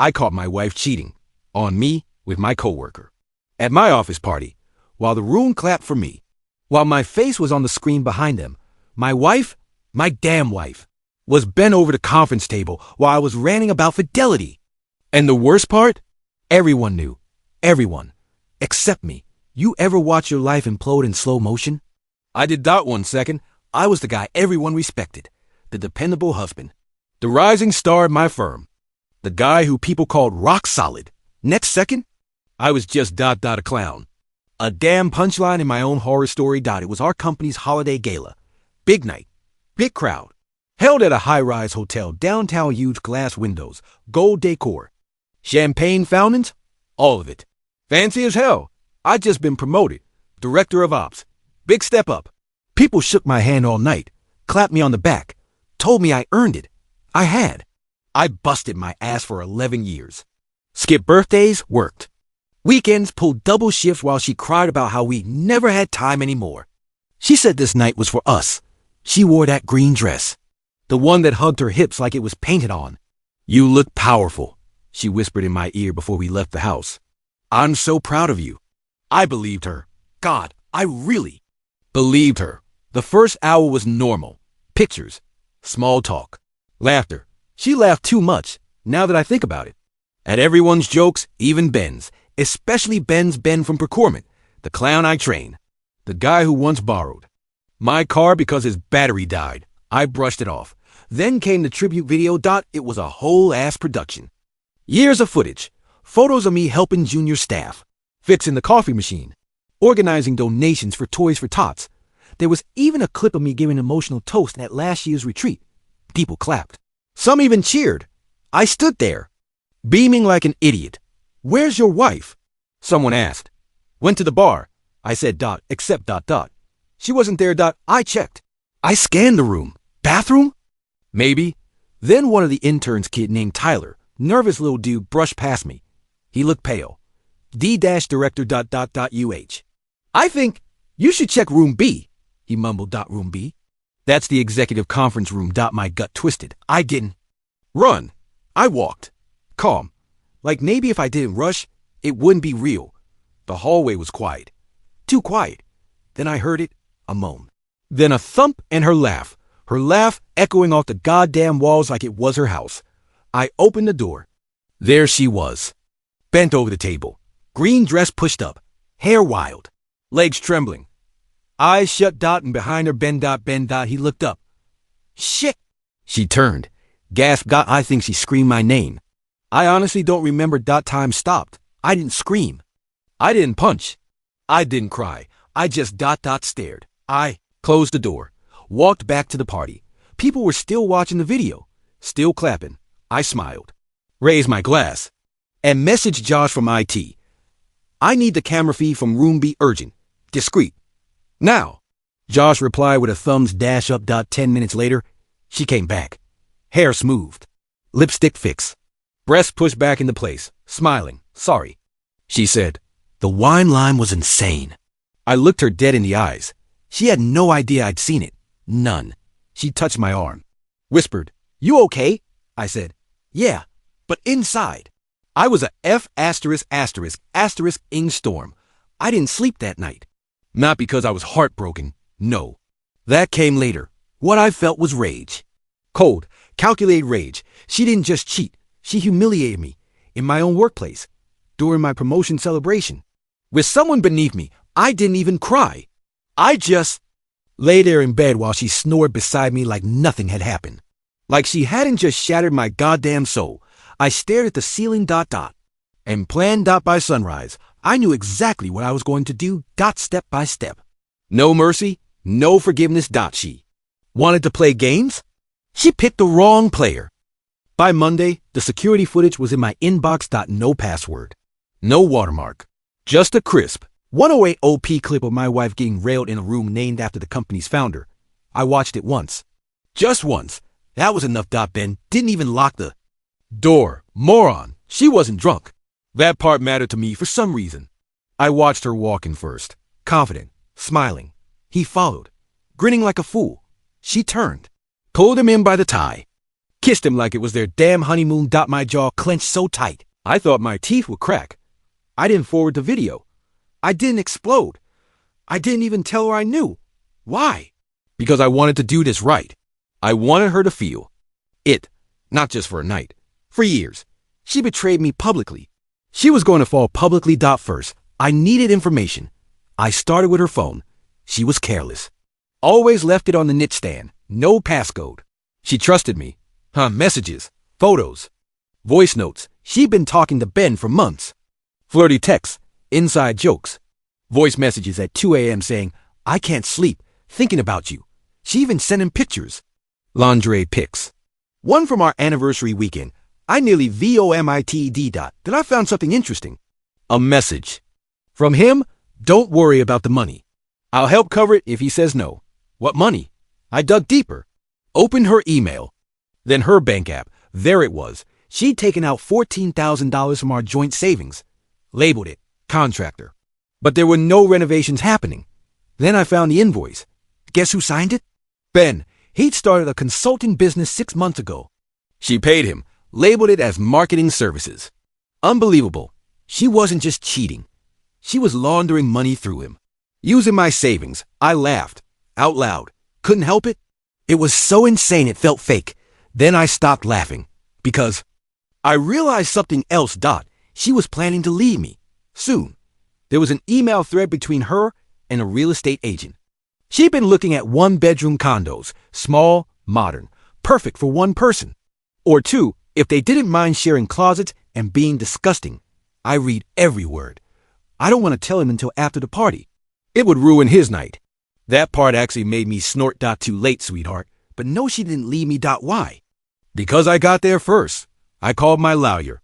I caught my wife cheating on me with my coworker at my office party while the room clapped for me. While my face was on the screen behind them, my wife, my damn wife, was bent over the conference table while I was ranting about fidelity. And the worst part? Everyone knew. Everyone. Except me. You ever watch your life implode in slow motion? I did that 1 second. I was the guy everyone respected. The dependable husband. The rising star of my firm. The guy who people called rock solid. Next second, I was just a clown. A damn punchline in my own horror story. It was our company's holiday gala. Big night. Big crowd. Held at a high-rise hotel downtown, huge glass windows, gold decor. Champagne fountains? All of it. Fancy as hell. I'd just been promoted. Director of Ops. Big step up. People shook my hand all night, clapped me on the back, told me I earned it. I had. I busted my ass for 11 years. Skipped birthdays, worked. Weekends, pulled double shifts while she cried about how we never had time anymore. She said this night was for us. She wore that green dress. The one that hugged her hips like it was painted on. You look powerful, she whispered in my ear before we left the house. I'm so proud of you. I believed her. God, I really believed her. The first hour was normal. Pictures. Small talk. Laughter. She laughed too much, now that I think about it. At everyone's jokes, even Ben's. Especially Ben from procurement, the clown I trained. The guy who once borrowed my car because his battery died. I brushed it off. Then came the tribute video. It was a whole ass production. Years of footage. Photos of me helping junior staff. Fixing the coffee machine. Organizing donations for Toys for Tots. There was even a clip of me giving an emotional toast at last year's retreat. People clapped. Some even cheered. I stood there, beaming like an idiot. Where's your wife? Someone asked. Went to the bar. I said except. She wasn't there. I checked. I scanned the room. Bathroom? Maybe. Then one of the interns' kid named Tyler, nervous little dude, brushed past me. He looked pale. D-director. I think you should check room B, he mumbled. Room B? That's the executive conference room. My gut twisted. I didn't run. I walked. Calm. Like maybe if I didn't rush, it wouldn't be real. The hallway was quiet. Too quiet. Then I heard it, a moan. Then a thump and her laugh. Her laugh echoing off the goddamn walls like it was her house. I opened the door. There she was. Bent over the table. Green dress pushed up. Hair wild. Legs trembling. Eyes shut. And behind her Ben. He looked up. Shit! She turned. Gasped. I think she screamed my name. I honestly don't remember. Time stopped. I didn't scream. I didn't punch. I didn't cry. I just stared. I closed the door. Walked back to the party. People were still watching the video. Still clapping. I smiled. Raised my glass. And messaged Josh from IT. I need the camera feed from room B urgent. Discreet. Now. Josh replied with a thumbs up. 10 minutes later, she came back. Hair smoothed. Lipstick fixed. Breast pushed back into place, smiling. Sorry. She said. The wine line was insane. I looked her dead in the eyes. She had no idea I'd seen it. None. She touched my arm. Whispered. You okay? I said. Yeah, but inside. I was a F******ing storm. I didn't sleep that night. Not because I was heartbroken. No. That came later. What I felt was rage. Cold, calculated rage. She didn't just cheat. She humiliated me in my own workplace, during my promotion celebration. With someone beneath me, I didn't even cry. I just lay there in bed while she snored beside me like nothing had happened. Like she hadn't just shattered my goddamn soul. I stared at the ceiling. And planned. By sunrise, I knew exactly what I was going to do. Step by step. No mercy, no forgiveness. She wanted to play games? She picked the wrong player. By Monday, the security footage was in my inbox. No password. No watermark. Just a crisp 108 OP clip of my wife getting railed in a room named after the company's founder. I watched it once. Just once. That was enough. Ben didn't even lock the door. Moron. She wasn't drunk. That part mattered to me for some reason. I watched her walk in first. Confident. Smiling. He followed. Grinning like a fool. She turned. Pulled him in by the tie. Kissed him like it was their damn honeymoon. My jaw clenched so tight. I thought my teeth would crack. I didn't forward the video. I didn't explode. I didn't even tell her I knew. Why? Because I wanted to do this right. I wanted her to feel it, not just for a night, for years. She betrayed me publicly. She was going to fall publicly. First, I needed information. I started with her phone. She was careless. Always left it on the nightstand. No passcode. She trusted me. Messages, photos, voice notes. She'd been talking to Ben for months. Flirty texts, inside jokes, voice messages at 2 a.m. saying, I can't sleep, thinking about you. She even sent him pictures. Lingerie pics. One from our anniversary weekend. I nearly vomited. Then I found something interesting. A message. From him, don't worry about the money. I'll help cover it if he says no. What money? I dug deeper. Opened her email. Then her bank app. There it was. She'd taken out $14,000 from our joint savings. Labeled it contractor. But there were no renovations happening. Then I found the invoice. Guess who signed it? Ben. He'd started a consulting business 6 months ago. She paid him, labeled it as marketing services. Unbelievable. She wasn't just cheating. She was laundering money through him. Using my savings. I laughed. Out loud. Couldn't help it. It was so insane it felt fake. Then I stopped laughing. Because I realized something else. She was planning to leave me. Soon. There was an email thread between her and a real estate agent. She'd been looking at 1-bedroom condos. Small, modern. Perfect for one person. Or two, if they didn't mind sharing closets and being disgusting. I read every word. I don't want to tell him until after the party. It would ruin his night. That part actually made me snort. Too late, sweetheart. But no, she didn't leave me. Why? Because I got there first. I called my lawyer.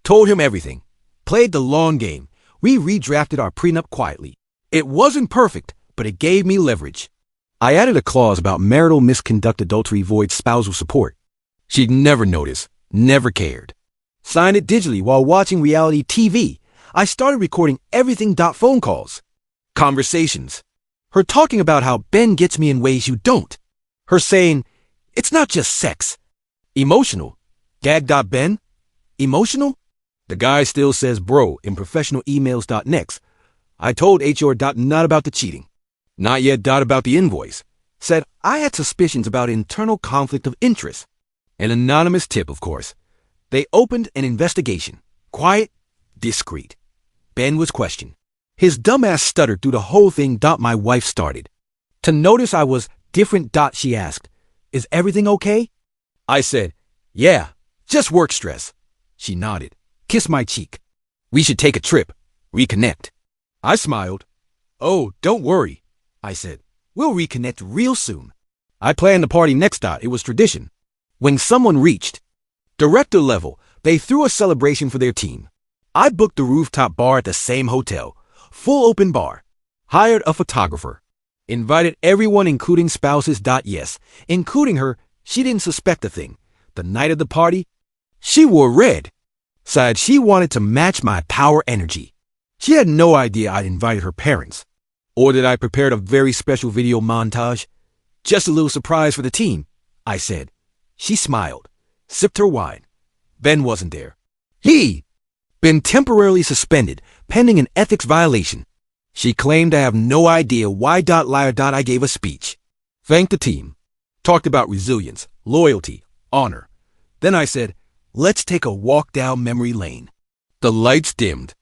Told him everything. Played the long game. We redrafted our prenup quietly. It wasn't perfect, but it gave me leverage. I added a clause about marital misconduct, adultery, void spousal support. She'd never notice, never cared. Signed it digitally while watching reality TV. I started recording everything. Phone calls. Conversations. Her talking about how Ben gets me in ways you don't. Her saying, it's not just sex. Emotional. Gag. Ben? Emotional? The guy still says bro in professional emails. Next. I told HR. Not about the cheating. Not yet. About the invoice. Said I had suspicions about internal conflict of interest. An anonymous tip, of course. They opened an investigation. Quiet, discreet. Ben was questioned. His dumbass stuttered through the whole thing. My wife started to notice I was different. She asked, is everything okay? I said, yeah, just work stress. She nodded, kissed my cheek. We should take a trip, reconnect. I smiled. Oh, don't worry, I said. We'll reconnect real soon. I planned the party next. It was tradition. When someone reached director level, they threw a celebration for their team. I booked the rooftop bar at the same hotel. Full open bar. Hired a photographer. Invited everyone, including spouses. Yes, including her. She didn't suspect a thing. The night of the party, she wore red. Said she wanted to match my power energy. She had no idea I'd invited her parents. Or that I prepared a very special video montage. Just a little surprise for the team, I said. She smiled, sipped her wine. Ben wasn't there. He'd been temporarily suspended, pending an ethics violation. She claimed I have no idea why. Liar. I gave a speech. Thanked the team. Talked about resilience, loyalty, honor. Then I said, let's take a walk down memory lane. The lights dimmed.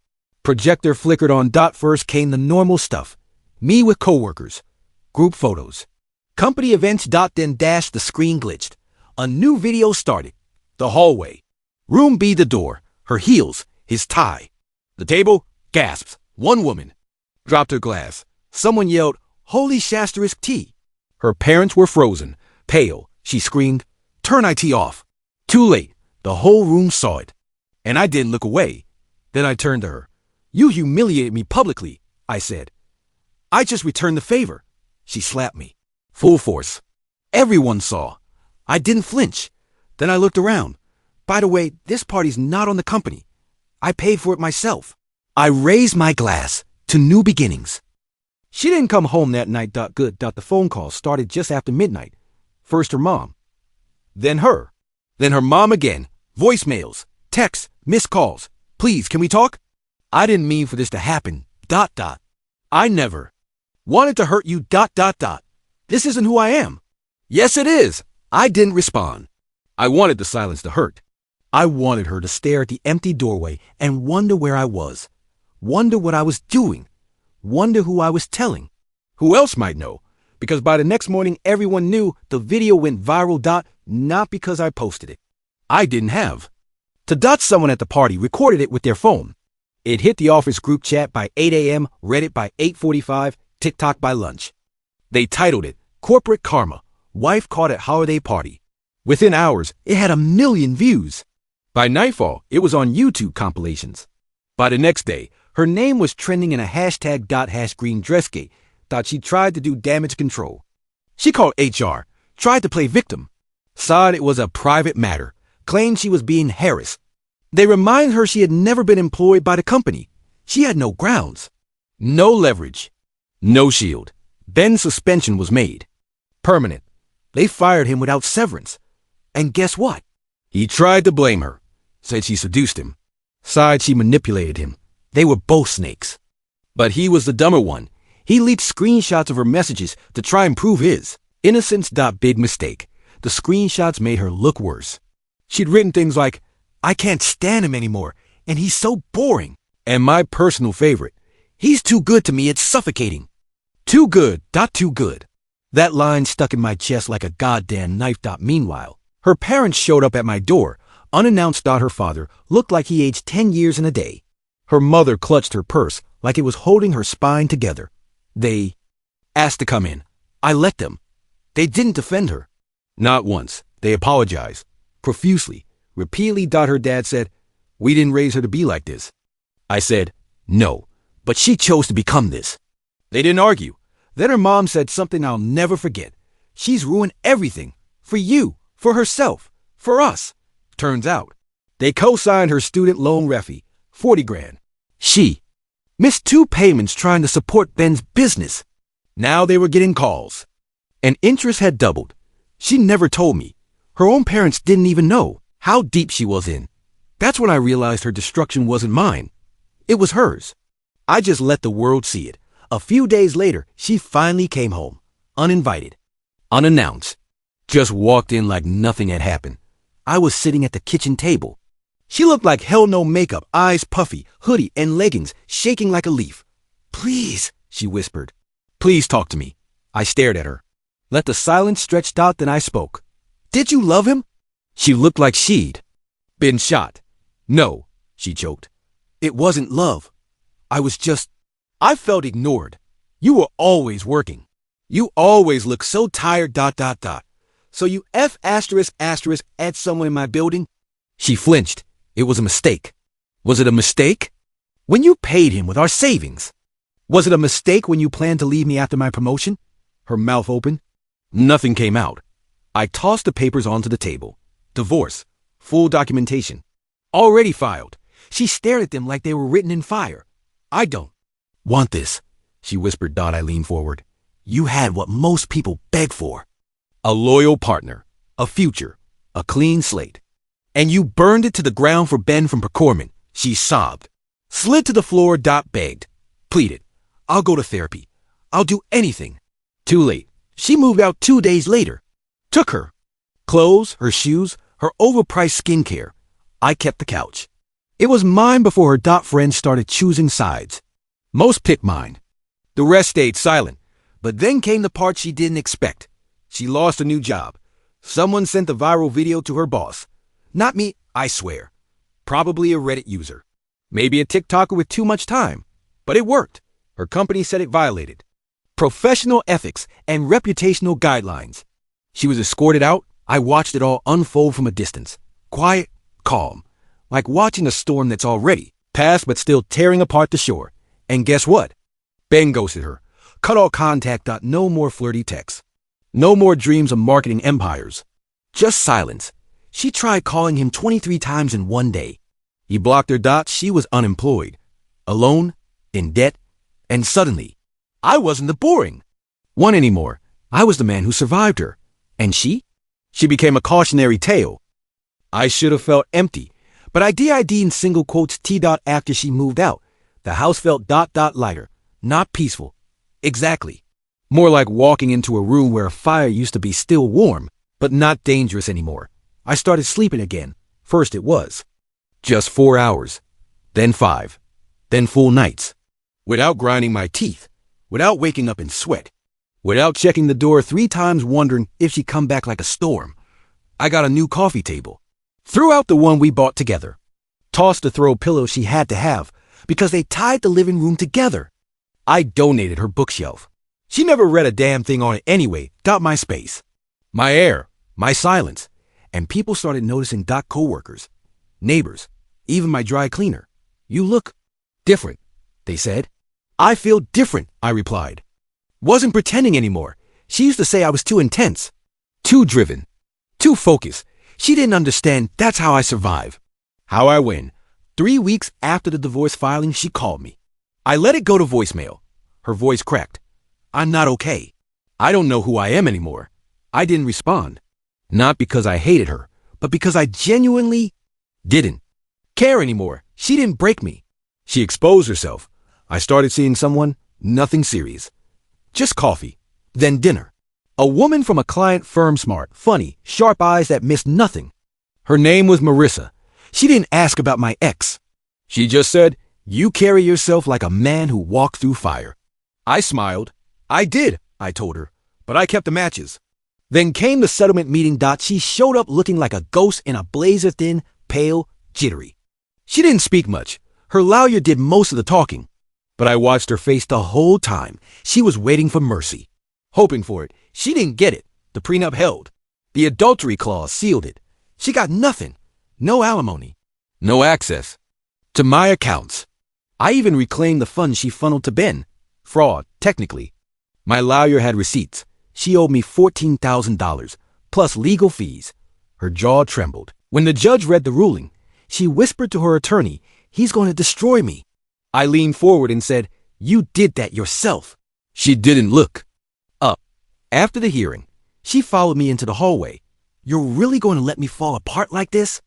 Projector flickered on. First came the normal stuff. Me with coworkers. Group photos. Company events. Then the screen glitched. A new video started. The hallway. Room B. The door. Her heels. His tie. The table. Gasps. One woman. Dropped her glass. Someone yelled, holy ****. Her parents were frozen. Pale. She screamed, turn IT off. Too late. The whole room saw it. And I didn't look away. Then I turned to her. You humiliated me publicly, I said. I just returned the favor. She slapped me. Full force. Everyone saw. I didn't flinch. Then I looked around. By the way, this party's not on the company. I paid for it myself. I raised my glass to new beginnings. She didn't come home that night. Good. The phone call started just after midnight. First her mom. Then her. Then her mom again. Voicemails, texts, missed calls. Please, can we talk? I didn't mean for this to happen. ... I never wanted to hurt you ... This isn't who I am. Yes, it is. I didn't respond. I wanted the silence to hurt. I wanted her to stare at the empty doorway and wonder where I was. Wonder what I was doing. Wonder who I was telling. Who else might know? Because by the next morning, everyone knew the video went viral. Not because I posted it. I didn't have to. Someone at the party recorded it with their phone. It hit the office group chat by 8 a.m., Reddit by 8:45, TikTok by lunch. They titled it, Corporate Karma, Wife Caught at Holiday Party. Within hours, it had 1 million views. By nightfall, it was on YouTube compilations. By the next day, her name was trending in a hashtag #green-dressgate. Thought she tried to do damage control. She called HR, tried to play victim. Said it was a private matter, claimed she was being harassed. They reminded her she had never been employed by the company. She had no grounds, no leverage, no shield. Ben's suspension was made permanent. They fired him without severance. And guess what? He tried to blame her, said she seduced him, said she manipulated him. They were both snakes. But he was the dumber one. He leaked screenshots of her messages to try and prove his innocence. Big mistake. The screenshots made her look worse. She'd written things like, I can't stand him anymore, and he's so boring. And my personal favorite, he's too good to me, it's suffocating. Too good. Too good. That line stuck in my chest like a goddamn knife. Meanwhile, her parents showed up at my door, unannounced. Her father looked like he aged 10 years in a day. Her mother clutched her purse like it was holding her spine together. They asked to come in. I let them. They didn't defend her. Not once. They apologized. Profusely. Repeatedly. Her dad said, we didn't raise her to be like this. I said, no, but she chose to become this. They didn't argue. Then her mom said something I'll never forget. She's ruined everything. For you, for herself, for us. Turns out, they co-signed her student loan refie, 40 grand. She missed 2 payments trying to support Ben's business. Now they were getting calls. And interest had doubled. She never told me. Her own parents didn't even know how deep she was in. That's when I realized her destruction wasn't mine. It was hers. I just let the world see it. A few days later, she finally came home. Uninvited. Unannounced. Just walked in like nothing had happened. I was sitting at the kitchen table. She looked like hell no makeup, eyes puffy, hoodie and leggings, shaking like a leaf. Please, she whispered. Please talk to me. I stared at her. Let the silence stretch out, then I spoke. Did you love him? She looked like she'd been shot. No, she choked. It wasn't love. I felt ignored. You were always working. You always looked so tired. So you F*** add someone in my building? She flinched. It was a mistake. Was it a mistake? When you paid him with our savings. Was it a mistake when you planned to leave me after my promotion? Her mouth open. Nothing came out. I tossed the papers onto the table. Divorce. Full documentation. Already filed. She stared at them like they were written in fire. I don't want this, she whispered. I leaned forward. You had what most people beg for. A loyal partner. A future. A clean slate. And you burned it to the ground for Ben from procurement. She sobbed. Slid to the floor. Begged. Pleaded. I'll go to therapy. I'll do anything. Too late. She moved out 2 days later. Took her clothes, her shoes, her overpriced skincare. I kept the couch. It was mine before her friends started choosing sides. Most picked mine. The rest stayed silent. But then came the part she didn't expect. She lost a new job. Someone sent the viral video to her boss. Not me, I swear. Probably a Reddit user. Maybe a TikToker with too much time. But it worked. Her company said it violated professional ethics and reputational guidelines. She was escorted out. I watched it all unfold from a distance. Quiet, calm. Like watching a storm that's already past but still tearing apart the shore. And guess what? Ben ghosted her. Cut all contact. No more flirty texts. No more dreams of marketing empires. Just silence. She tried calling him 23 times in one day. He blocked her. She was unemployed, alone, in debt, and suddenly, I wasn't the boring one anymore. I was the man who survived her. And she? She became a cautionary tale. I should have felt empty, but I did in single quotes T. After she moved out. The house felt ... lighter, not peaceful. Exactly. More like walking into a room where a fire used to be still warm, but not dangerous anymore. I started sleeping again. First it was just 4 hours, then 5, then full nights. Without grinding my teeth, without waking up in sweat, without checking the door 3 times wondering if she'd come back like a storm. I got a new coffee table. Threw out the one we bought together. Tossed the throw pillow she had to have because they tied the living room together. I donated her bookshelf. She never read a damn thing on it anyway. Got my space, my air, my silence. And people started noticing coworkers, neighbors, even my dry cleaner. You look different, they said. I feel different, I replied. Wasn't pretending anymore. She used to say I was too intense, too driven, too focused. She didn't understand that's how I survive, how I win. 3 weeks after the divorce filing, she called me. I let it go to voicemail. Her voice cracked. I'm not okay. I don't know who I am anymore. I didn't respond. Not because I hated her, but because I genuinely didn't care anymore. She didn't break me. She exposed herself. I started seeing someone, nothing serious. Just coffee, then dinner. A woman from a client firm, smart, funny, sharp eyes that missed nothing. Her name was Marissa. She didn't ask about my ex. She just said, you carry yourself like a man who walked through fire. I smiled. I did, I told her, but I kept the matches. Then came the settlement meeting. She showed up looking like a ghost in a blazer, thin, pale, jittery. She didn't speak much. Her lawyer did most of the talking. But I watched her face the whole time. She was waiting for mercy, hoping for it. She didn't get it. The prenup held. The adultery clause sealed it. She got nothing. No alimony. No access to my accounts. I even reclaimed the funds she funneled to Ben. Fraud, technically. My lawyer had receipts. She owed me $14,000, plus legal fees. Her jaw trembled. When the judge read the ruling, she whispered to her attorney, he's going to destroy me. I leaned forward and said, you did that yourself. She didn't look up. After the hearing, she followed me into the hallway. You're really going to let me fall apart like this?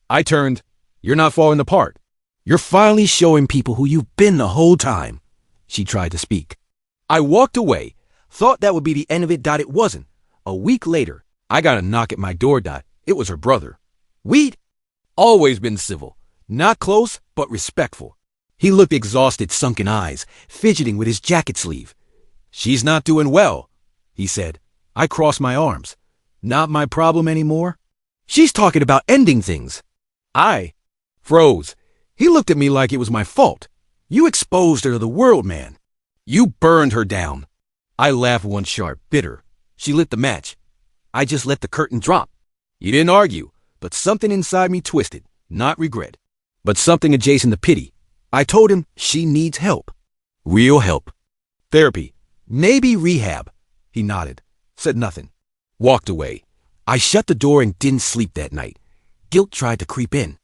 I turned. You're not falling apart. You're finally showing people who you've been the whole time. She tried to speak. I walked away. Thought that would be the end of it. It wasn't. A week later, I got a knock at my door. It was her brother. We'd always been civil. Not close, but respectful. He looked exhausted, sunken eyes, fidgeting with his jacket sleeve. She's not doing well, he said. I crossed my arms. Not my problem anymore. She's talking about ending things. I froze. He looked at me like it was my fault. You exposed her to the world, man. You burned her down. I laughed once sharp, bitter. She lit the match. I just let the curtain drop. You didn't argue, but something inside me twisted. Not regret, but something adjacent to pity. I told him she needs help. Real help. Therapy. Maybe rehab. He nodded, said nothing. Walked away. I shut the door and didn't sleep that night. Guilt tried to creep in.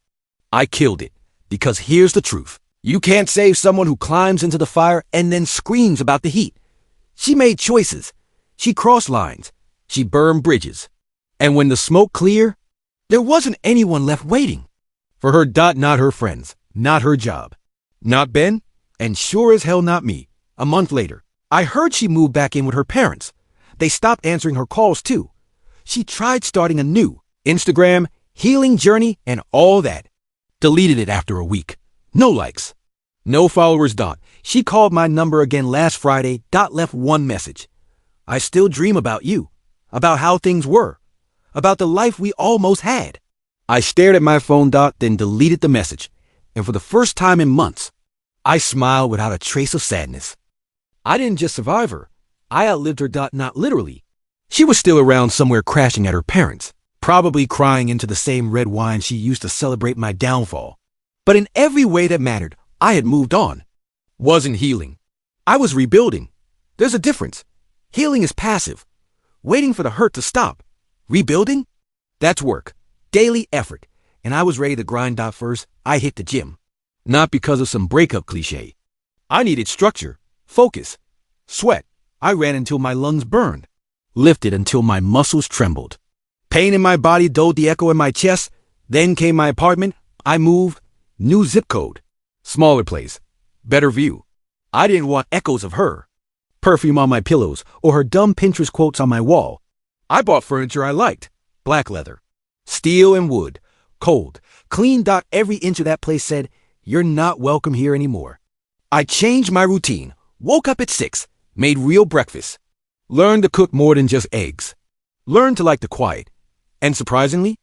I killed it, because here's the truth. You can't save someone who climbs into the fire and then screams about the heat. She made choices. She crossed lines. She burned bridges. And when the smoke cleared, there wasn't anyone left waiting. For her. Not her friends. Not her job. Not Ben. And sure as hell not me. A month later, I heard she moved back in with her parents. They stopped answering her calls too. She tried starting a new Instagram, healing journey, and all that. Deleted it after a week. No likes. No followers. She called my number again last Friday. Left one message. I still dream about you. About how things were. About the life we almost had. I stared at my phone. Then deleted the message. And for the first time in months, I smiled without a trace of sadness. I didn't just survive her. I outlived her. Not literally. She was still around somewhere crashing at her parents', probably crying into the same red wine she used to celebrate my downfall. But in every way that mattered, I had moved on. Wasn't healing. I was rebuilding. There's a difference. Healing is passive, waiting for the hurt to stop. Rebuilding? That's work, daily effort. And I was ready to grind. First, I hit the gym. Not because of some breakup cliche. I needed structure, focus, sweat. I ran until my lungs burned. Lifted until my muscles trembled. Pain in my body, the echo in my chest. Then came my apartment. I moved. New zip code. Smaller place. Better view. I didn't want echoes of her. Perfume on my pillows or her dumb Pinterest quotes on my wall. I bought furniture I liked. Black leather. Steel and wood. Cold. Clean. Every inch of that place said, "You're not welcome here anymore." I changed my routine. Woke up at 6. Made real breakfast. Learned to cook more than just eggs. Learned to like the quiet. And surprisingly,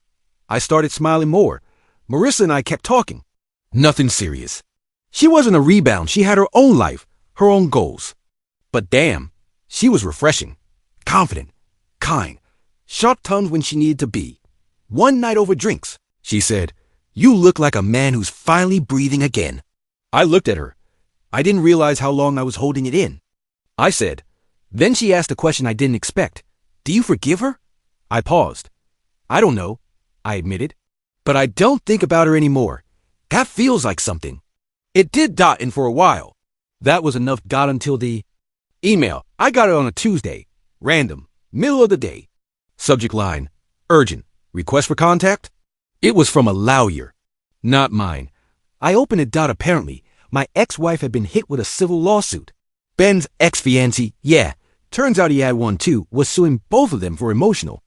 I started smiling more. Marissa and I kept talking. Nothing serious. She wasn't a rebound. She had her own life, her own goals. But damn, she was refreshing, confident, kind, sharp-tongued when she needed to be. One night over drinks, she said, "You look like a man who's finally breathing again." I looked at her. I didn't realize how long I was holding it in. I said. Then she asked a question I didn't expect. "Do you forgive her?" I paused. "I don't know," I admitted. "But I don't think about her anymore. That feels like something." It did. And for a while. That was enough. Until the email. I got it on a Tuesday. Random. Middle of the day. Subject line. Urgent. Request for contact? It was from a lawyer. Not mine. I opened it. Apparently, my ex-wife had been hit with a civil lawsuit. Ben's ex-fiancé, yeah, turns out he had one too, was suing both of them for emotional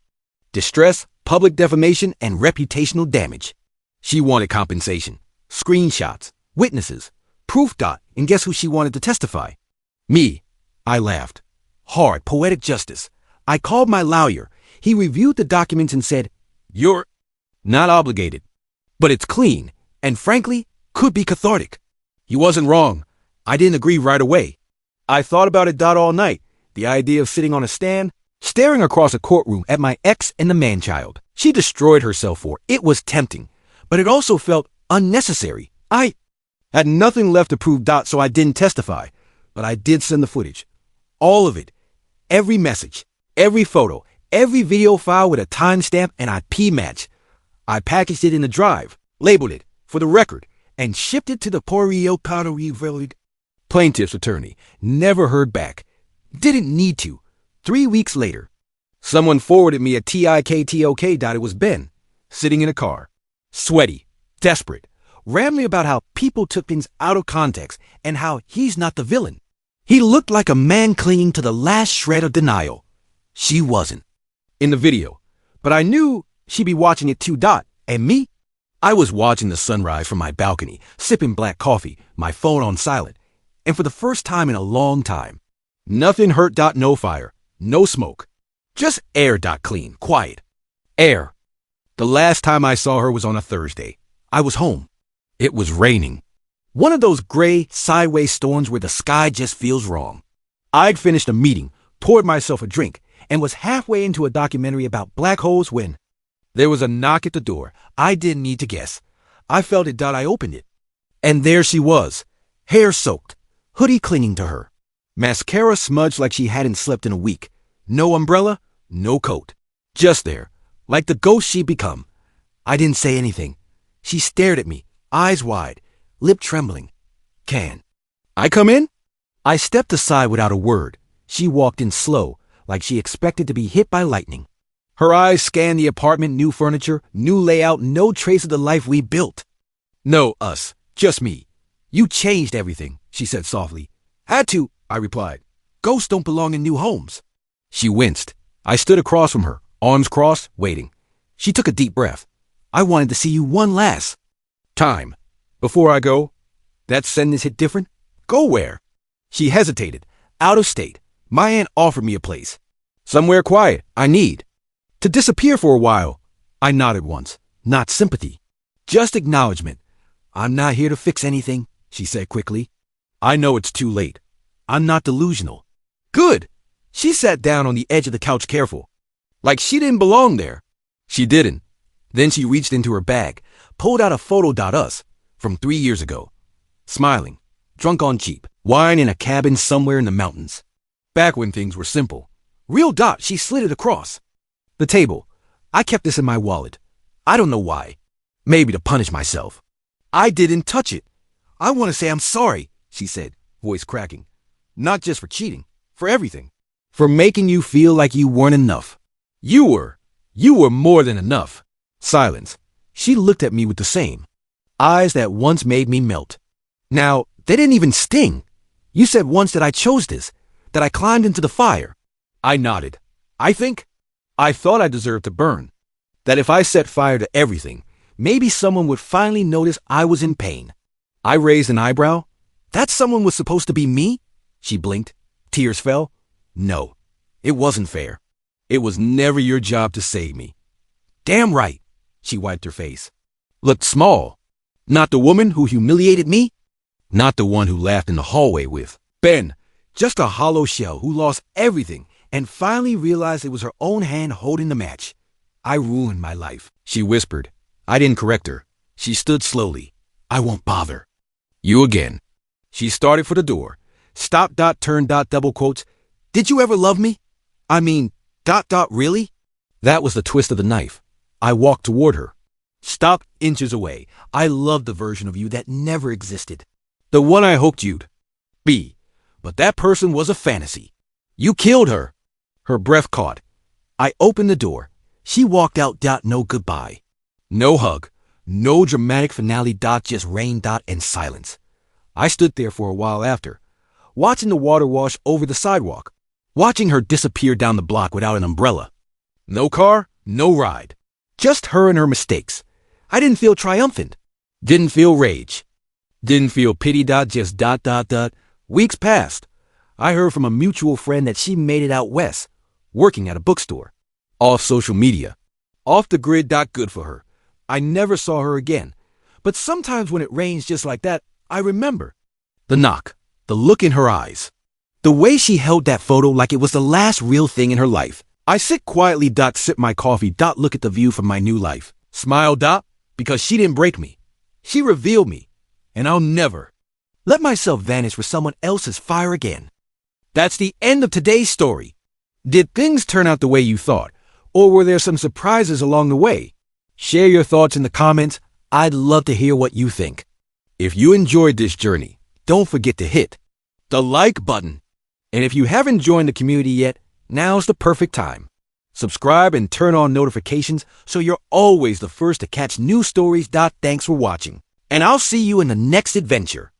distress, public defamation, and reputational damage. She wanted compensation, screenshots, witnesses, proof. And guess who she wanted to testify? Me. I laughed. Hard, poetic justice. I called my lawyer. He reviewed the documents and said, "You're not obligated, but it's clean, and frankly, could be cathartic." He wasn't wrong. I didn't agree right away. I thought about it. All night. The idea of sitting on a stand, staring across a courtroom at my ex and the man-child she destroyed herself for. It was tempting, but it also felt unnecessary. I had nothing left to prove. So I didn't testify, but I did send the footage. All of it. Every message, every photo, every video file with a timestamp and IP match. I packaged it in a drive, labeled it, "For the record," and shipped it to the Puerto Rico plaintiff's attorney. Never heard back. Didn't need to. 3 weeks later, someone forwarded me a TIKTOK. It was Ben, sitting in a car, sweaty, desperate, rambling about how people took things out of context and how he's not the villain. He looked like a man clinging to the last shred of denial. She wasn't in the video, but I knew she'd be watching it too. And me? I was watching the sunrise from my balcony, sipping black coffee, my phone on silent. And for the first time in a long time, nothing hurt. No fire, no smoke, just air. Clean, quiet. Air. The last time I saw her was on a Thursday. I was home. It was raining. One of those gray, sideways storms where the sky just feels wrong. I'd finished a meeting, poured myself a drink, and was halfway into a documentary about black holes when there was a knock at the door. I didn't need to guess. I felt it. I opened it. And there she was, hair soaked, hoodie clinging to her, mascara smudged like she hadn't slept in a week. No umbrella, no coat. Just there, like the ghost she'd become. I didn't say anything. She stared at me, eyes wide, lip trembling. "Can I come in?" I stepped aside without a word. She walked in slow, like she expected to be hit by lightning. Her eyes scanned the apartment, new furniture, new layout, no trace of the life we built. "No, us, just me. You changed everything," she said softly. "Had to," I replied. "Ghosts don't belong in new homes." She winced. I stood across from her, arms crossed, waiting. She took a deep breath. "I wanted to see you one last time. Before I go." That sentence hit different. "Go where?" She hesitated. "Out of state. My aunt offered me a place. Somewhere quiet. I need to disappear for a while." I nodded once. Not sympathy. Just acknowledgement. "I'm not here to fix anything," she said quickly. "I know it's too late. I'm not delusional." "Good." She sat down on the edge of the couch, careful, like she didn't belong there. She didn't. Then she reached into her bag, pulled out a photo. Us, from 3 years ago. Smiling, drunk on cheap wine in a cabin somewhere in the mountains. Back when things were simple. Real. She slid it across the table. I kept this in my wallet. I don't know why. Maybe to punish myself. I didn't touch it. "I want to say I'm sorry," she said, voice cracking. "Not just for cheating, for everything. For making you feel like you weren't enough. You were more than enough." Silence. She looked at me with the same eyes that once made me melt. Now, they didn't even sting. You said once that I chose this, that I climbed into the fire. I nodded. I thought I deserved to burn. That if I set fire to everything, maybe someone would finally notice I was in pain. I raised an eyebrow. That someone was supposed to be me? She blinked. Tears fell. No, it wasn't fair. It was never your job to save me. Damn right. She wiped her face. Looked small. Not the woman who humiliated me. Not the one who laughed in the hallway with Ben. Just a hollow shell who lost everything and finally realized it was her own hand holding the match. I ruined my life, she whispered. I didn't correct her. She stood slowly. I won't bother. You again. She started for the door. Stop, turn, double quotes. Did you ever love me? I mean, really? That was the twist of the knife. I walked toward her. Stop, inches away. I loved the version of you that never existed. The one I hoped you'd be. But that person was a fantasy. You killed her. Her breath caught. I opened the door. She walked out. No goodbye. No hug. No dramatic finale. Just rain. And silence. I stood there for a while after, watching the water wash over the sidewalk, watching her disappear down the block without an umbrella. No car, no ride. Just her and her mistakes. I didn't feel triumphant. Didn't feel rage. Didn't feel pity. Just. Weeks passed. I heard from a mutual friend that she made it out west, working at a bookstore. Off social media. Off the grid. Good for her. I never saw her again. But sometimes when it rains just like that, I remember. The knock. The look in her eyes. The way she held that photo like it was the last real thing in her life. I sit quietly. Sip my coffee. Look at the view from my new life. Smile. Because she didn't break me. She revealed me. And I'll never let myself vanish for someone else's fire again. That's the end of today's story. Did things turn out the way you thought? Or were there some surprises along the way? Share your thoughts in the comments. I'd love to hear what you think. If you enjoyed this journey, don't forget to hit the like button. And if you haven't joined the community yet, now's the perfect time. Subscribe and turn on notifications so you're always the first to catch new stories. Thanks for watching. And I'll see you in the next adventure.